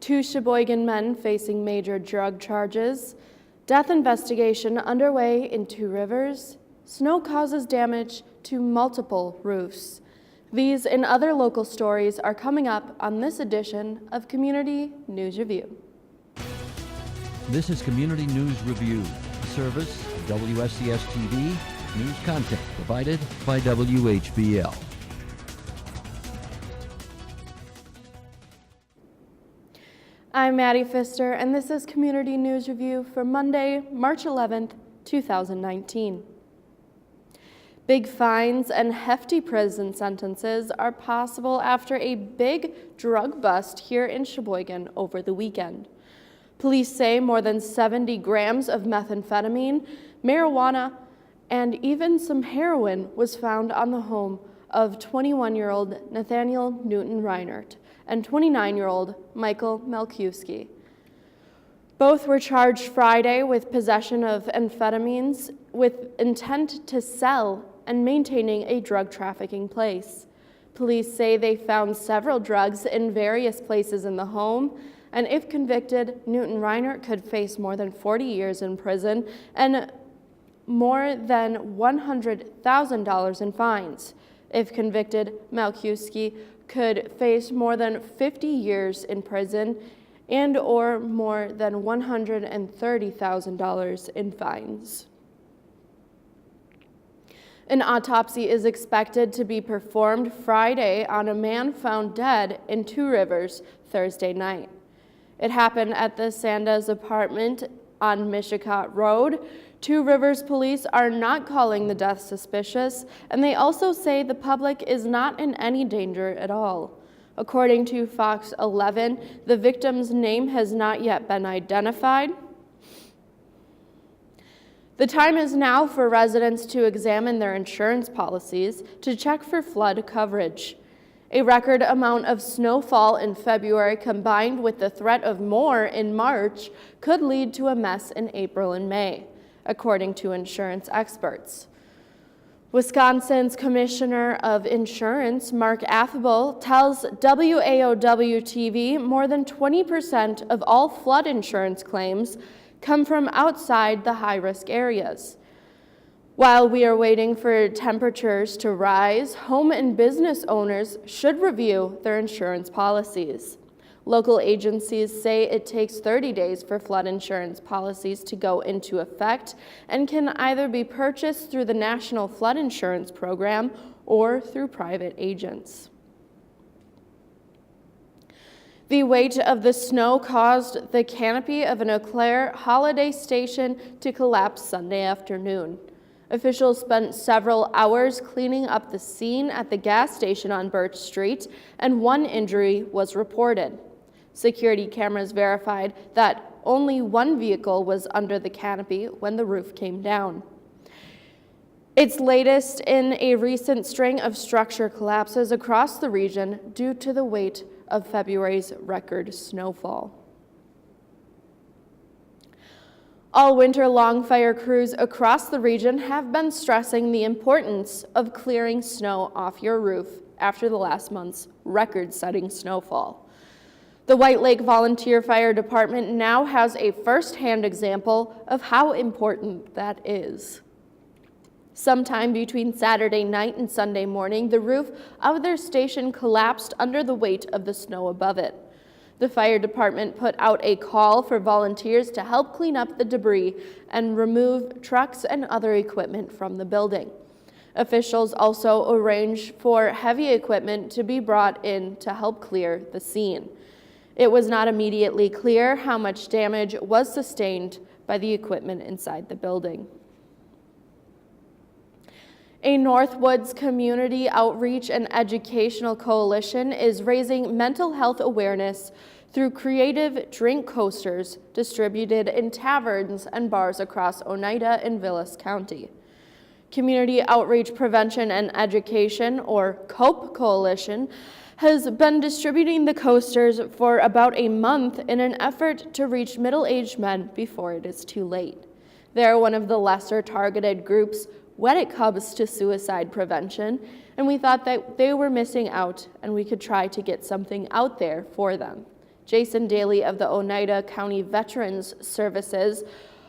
2 Sheboygan men facing major drug charges, death investigation underway in Two Rivers, snow causes damage to multiple roofs. These and other local stories are coming up on this edition of Community News Review. This is Community News Review, a service of WSCS TV, news content provided by WHBL. I'm Maddie Pfister, and this is Community News Review for Monday, March 11th, 2019. Big fines and hefty prison sentences are possible after a big drug bust here in Sheboygan over the weekend. Police say more than 70 grams of methamphetamine, marijuana, and even some heroin was found on the home of 21-year-old Nathaniel Newton Reinert and 29-year-old Michael Melkiewski. Both were charged Friday with possession of amphetamines with intent to sell and maintaining a drug trafficking place. Police say they found several drugs in various places in the home, and if convicted, Newton Reinert could face more than 40 years in prison and more than $100,000 in fines. If convicted, Melkiewski could face more than 50 years in prison and or more than $130,000 in fines. An autopsy is expected to be performed Friday on a man found dead in Two Rivers Thursday night. It happened at the Sanda's apartment on Mishicot Road. Two Rivers police are not calling the death suspicious, and they also say the public is not in any danger at all. According to Fox 11, the victim's name has not yet been identified. The time is now for residents to examine their insurance policies to check for flood coverage. A record amount of snowfall in February combined with the threat of more in March could lead to a mess in April and May, according to insurance experts. Wisconsin's Commissioner of Insurance, Mark Affable, tells WAOW-TV more than 20% of all flood insurance claims come from outside the high-risk areas. While we are waiting for temperatures to rise, home and business owners should review their insurance policies. Local agencies say it takes 30 days for flood insurance policies to go into effect and can either be purchased through the National Flood Insurance Program or through private agents. The weight of the snow caused the canopy of an Eau Claire holiday station to collapse Sunday afternoon. Officials spent several hours cleaning up the scene at the gas station on Birch Street, and one injury was reported. Security cameras verified that only one vehicle was under the canopy when the roof came down. It's latest in a recent string of structure collapses across the region due to the weight of February's record snowfall. All winter-long fire crews across the region have been stressing the importance of clearing snow off your roof after the last month's record-setting snowfall. The White Lake Volunteer Fire Department now has a first-hand example of how important that is. Sometime between Saturday night and Sunday morning, the roof of their station collapsed under the weight of the snow above it. The fire department put out a call for volunteers to help clean up the debris and remove trucks and other equipment from the building. Officials also arranged for heavy equipment to be brought in to help clear the scene. It was not immediately clear how much damage was sustained by the equipment inside the building. A Northwoods Community Outreach and Educational Coalition is raising mental health awareness through creative drink coasters distributed in taverns and bars across Oneida and Vilas County. Community Outreach Prevention and Education, or COPE Coalition, has been distributing the coasters for about a month in an effort to reach middle-aged men before it is too late. They are one of the lesser targeted groups when it comes to suicide prevention, and we thought that they were missing out and we could try to get something out there for them. Jason Daly of the Oneida County Veterans Services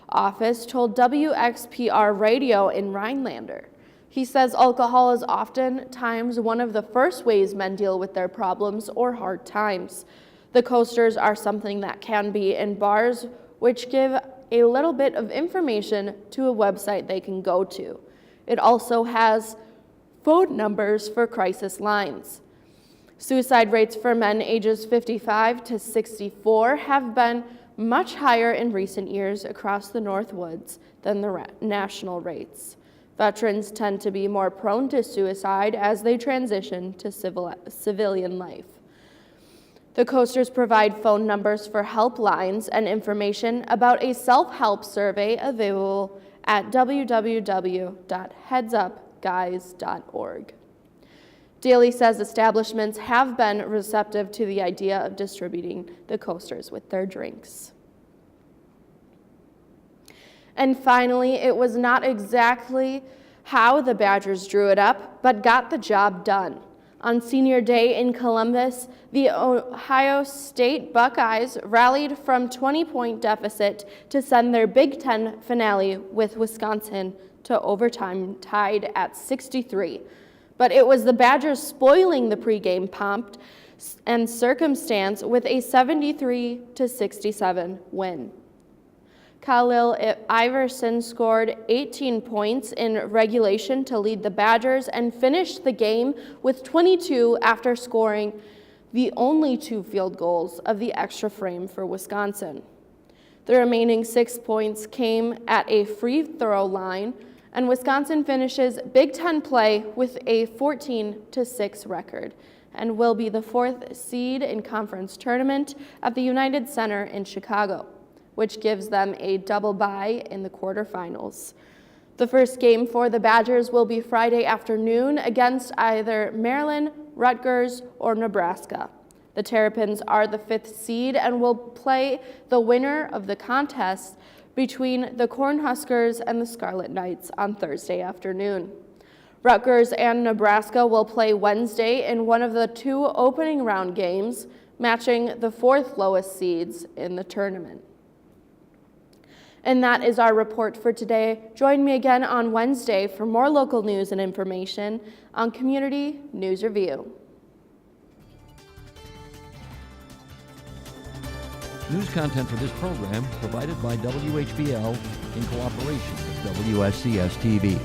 Office told WXPR Radio in Rhinelander. He says alcohol is oftentimes one of the first ways men deal with their problems or hard times. The coasters are something that can be in bars, which give a little bit of information to a website they can go to. It also has phone numbers for crisis lines. Suicide rates for men ages 55 to 64 have been much higher in recent years across the Northwoods than the national rates. Veterans tend to be more prone to suicide as they transition to civilian life. The coasters provide phone numbers for helplines and information about a self-help survey available at www.headsupguys.org. Daly says establishments have been receptive to the idea of distributing the coasters with their drinks. And finally, it was not exactly how the Badgers drew it up, but got the job done. On Senior Day in Columbus, the Ohio State Buckeyes rallied from 20-point deficit to send their Big Ten finale with Wisconsin to overtime, tied at 63. But it was the Badgers spoiling the pregame pomp and circumstance with a 73-67 win. Khalil Iverson scored 18 points in regulation to lead the Badgers and finished the game with 22 after scoring the only 2 field goals of the extra frame for Wisconsin. The remaining 6 points came at a free throw line, and Wisconsin finishes Big Ten play with a 14-6 record and will be the 4th seed in conference tournament at the United Center in Chicago, which gives them a double bye in the quarterfinals. The first game for the Badgers will be Friday afternoon against either Maryland, Rutgers, or Nebraska. The Terrapins are the 5th seed and will play the winner of the contest between the Cornhuskers and the Scarlet Knights on Thursday afternoon. Rutgers and Nebraska will play Wednesday in one of the 2 opening round games, matching the 4th lowest seeds in the tournament. And that is our report for today. Join me again on Wednesday for more local news and information on Community News Review. News content for this program provided by WHBL in cooperation with WSCS TV.